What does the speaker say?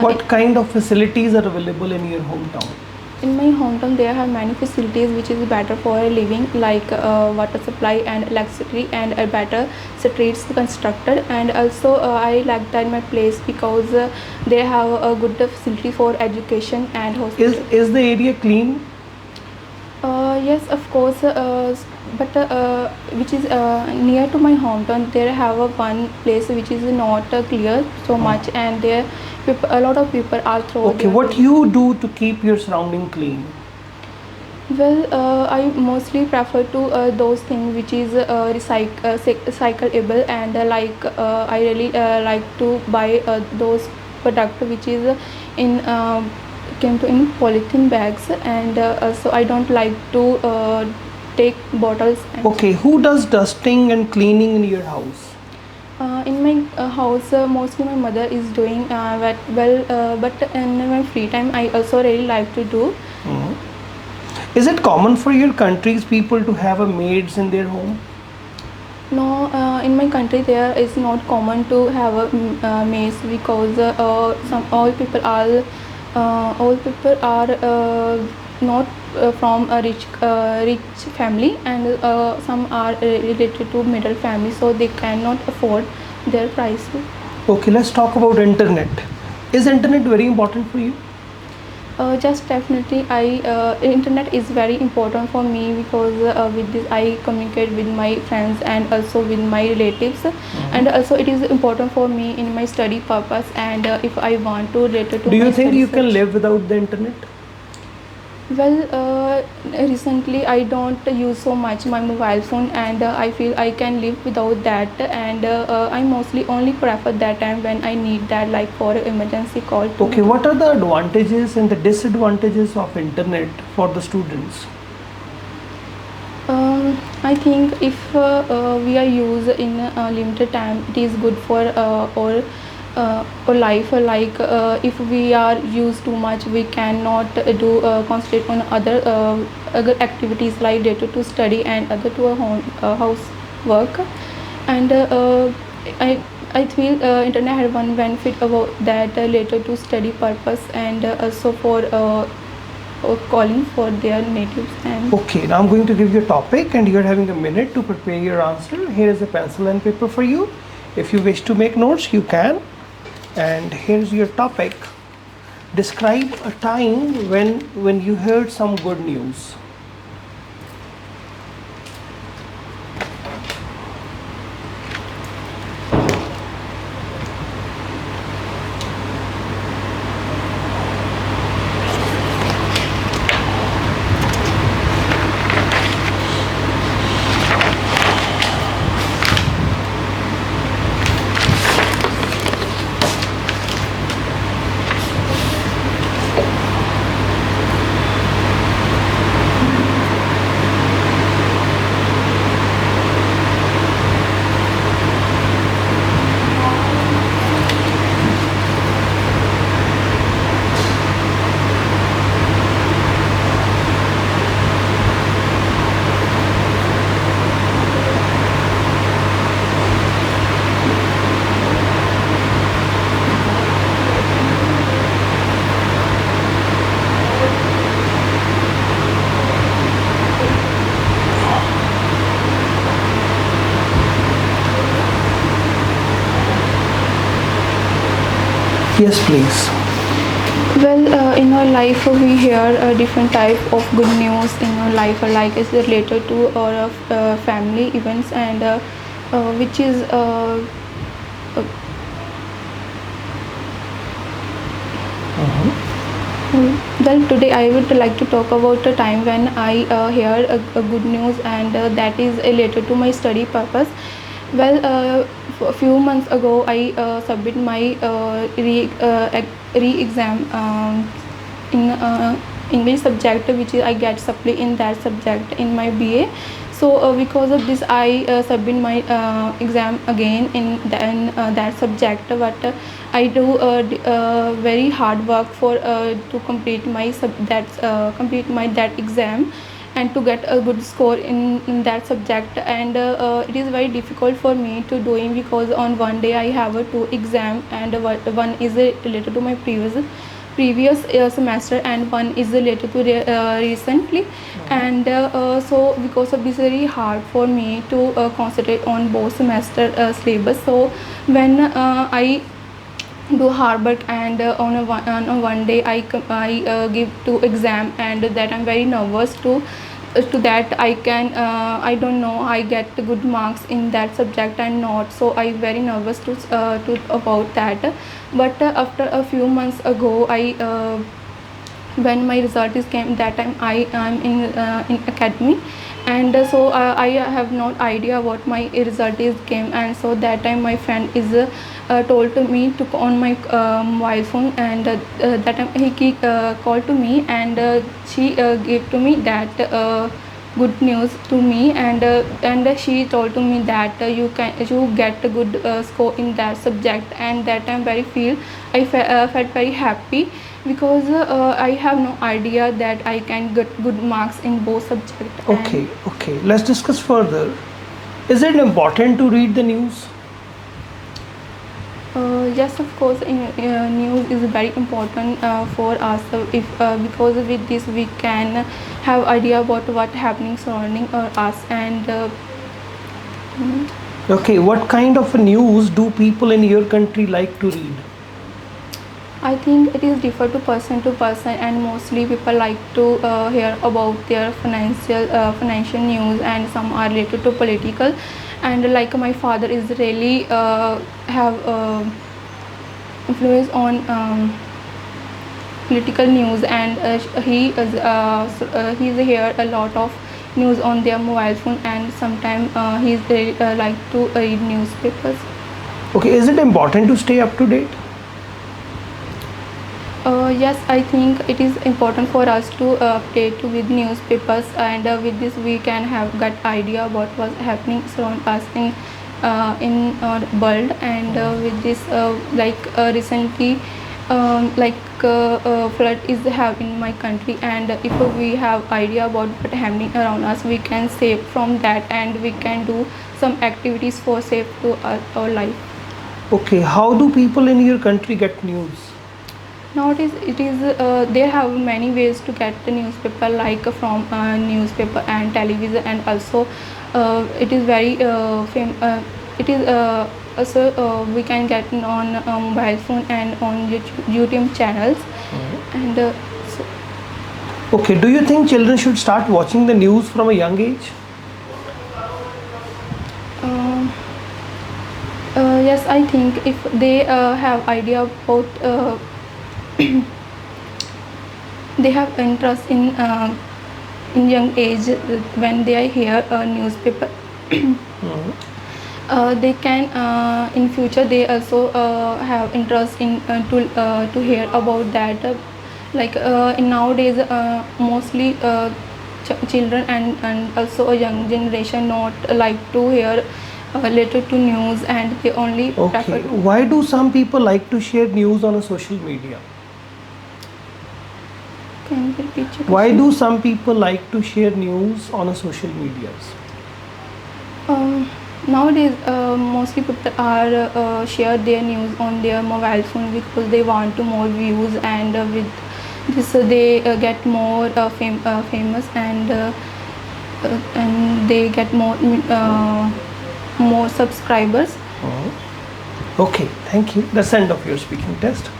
What kind of facilities are available in your hometown? In my hometown, there are many facilities which is better for living, like water supply and electricity, and better streets constructed. And also, I like that my place because they have a good facility for education and hospital. Is the area clean? Yes, of course, but which is near to my hometown. There have a one place which is not clear so much, and there a lot of people are through. Okay, what you do to keep your surrounding clean? Well, I mostly prefer to those things which is recyclable, and I really like to buy those product which is in came to in polythene bags, and so I don't like to take bottles. Okay, who does dusting and cleaning in your house? In my house, mostly my mother is doing but in my free time, I also really like to do. Is it common for your country's people to have a maids in their home? No, in my country there is not common to have a maids, because all people are not from a rich family, and some are related to middle family, so they cannot afford their price. Okay, let's talk about internet. Is internet very important for you? Just definitely, internet is very important for me, because with this I communicate with my friends and also with my relatives, and also it is important for me in my study purpose, and if I want to related to. Do you think you can live without the internet? Well, recently I don't use so much my mobile phone, and I feel I can live without that, and I mostly only prefer that time when I need that, like for an emergency call. Okay, what are the advantages and the disadvantages of internet for the students? I think if we are used in a limited time, it is good for our life. Like if we are used too much, we cannot do concentrate on other activities like related to study and other to a home house work. And I feel internet had one benefit about that related to study purpose, and also for calling for their natives. And okay, now I'm going to give you a topic and you're having a minute to prepare your answer. Here is a pencil and paper for you. If you wish to make notes, you can. And here's your topic. Describe a time when you heard some good news. Yes, please. well, in our life we hear a different type of good news in our life, like it's related to our family events, and which is well, today I would like to talk about a time when I hear a good news, and that is related to my study purpose. Well, a few months ago, I submit my re-exam in English subject, which is I get supply in that subject in my BA. So because of this, I submit my exam again in that subject. But I do very hard work for to complete my complete my that exam. and to get a good score in that subject. And it is very difficult for me to doing, because on one day I have a two exam, and one is related to my previous semester, and one is related to recently. And so because of this, very hard for me to concentrate on both semester syllabus. So when I do hard work, and on a one day I give two exam, and that I'm very nervous to that I can I don't know I get good marks in that subject and not. So I very nervous to about that. But after a few months ago, I when my result is came, that time I am in academy. And so I have no idea what my result is came. And so that time my friend is told to me to on my mobile phone. And that time he called to me, and she gave to me that good news to me. And she told to me that you get a good score in that subject. And that time very felt very happy, because I have no idea that I can get good marks in both subjects. Okay, okay. Let's discuss further. Is it important to read the news? Yes, of course. News is very important for us. If because with this we can have idea about what happening surrounding us. And Okay, what kind of news do people in your country like to read? I think it is differ to person, and mostly people like to hear about their financial news, and some are related to political. And like my father is really have influence on political news. And he's hear a lot of news on their mobile phone. And sometimes he's like to read newspapers. Okay, is it important to stay up to date? Yes, I think it is important for us to update with newspapers. And with this we can have got idea about what's happening around us in our world. And with this recently flood is have in my country. And if we have idea about what happening around us, we can save from that, and we can do some activities for save to our life. Okay, how do people in your country get news? Nowadays it is they have many ways to get the newspaper, like from newspaper and television. And also it is very it is also we can get on mobile phone and on YouTube channels. And so Okay, do you think children should start watching the news from a young age? yes, I think if they have idea about they have interest in young age, when they hear a newspaper, they can in future they also have interest in to hear about that. In nowadays mostly children and also a young generation not like to hear related to news, and they only Okay, prefer. why do some people like to share news on a social media? Can you repeat your Why question? do some people like to share news on a social medias? Nowadays mostly people are share their news on their mobile phone, because they want to more views. And with this they get more famous. And they get more subscribers. Okay, thank you. That's the end of your speaking test.